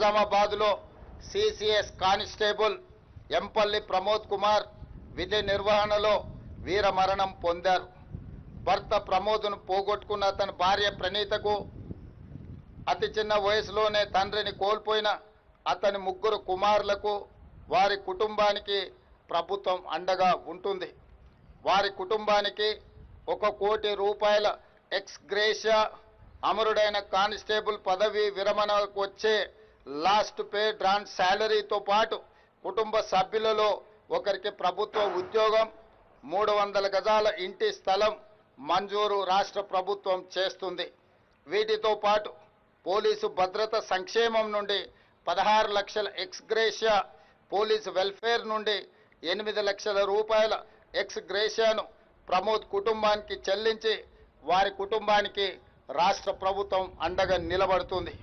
నిజామాబాద్లో CCS constable Empalli Pramod Kumar విధి నిర్వహణలో వీరమరణం పొందారు. భర్త ప్రమోద్ను పోగొట్టుకున్న అతని భార్య ప్రణీతకు అతి చిన్న వయసులోనే తండ్రిని కోల్పోయిన అతని ముగ్గురు కుమారులకు వారి కుటుంబానికి ప్రభుత్వం అండగా ఉంటుంది. వారి కుటుంబానికి 1 కోటి రూపాయల ఎక్స్ గ్రేషియా, అమరుడైన కానిస్టేబుల్ పదవి విరమణకు వచ్చే లాస్ట్ పే డ్రాన్ శాలరీతో పాటు కుటుంబ సభ్యులలో ఒకరికి ప్రభుత్వ ఉద్యోగం, 300 గజాల ఇంటి స్థలం మంజూరు రాష్ట్ర ప్రభుత్వం చేస్తుంది. వీటితో పాటు పోలీసు భద్రత సంక్షేమం నుండి 16 లక్షల ఎక్స్ గ్రేషియా, పోలీసు వెల్ఫేర్ నుండి 8 లక్షల రూపాయల ఎక్స్ గ్రేషియాను ప్రమోద్ కుటుంబానికి చెల్లించి వారి కుటుంబానికి రాష్ట్ర ప్రభుత్వం అండగా నిలబడుతుంది.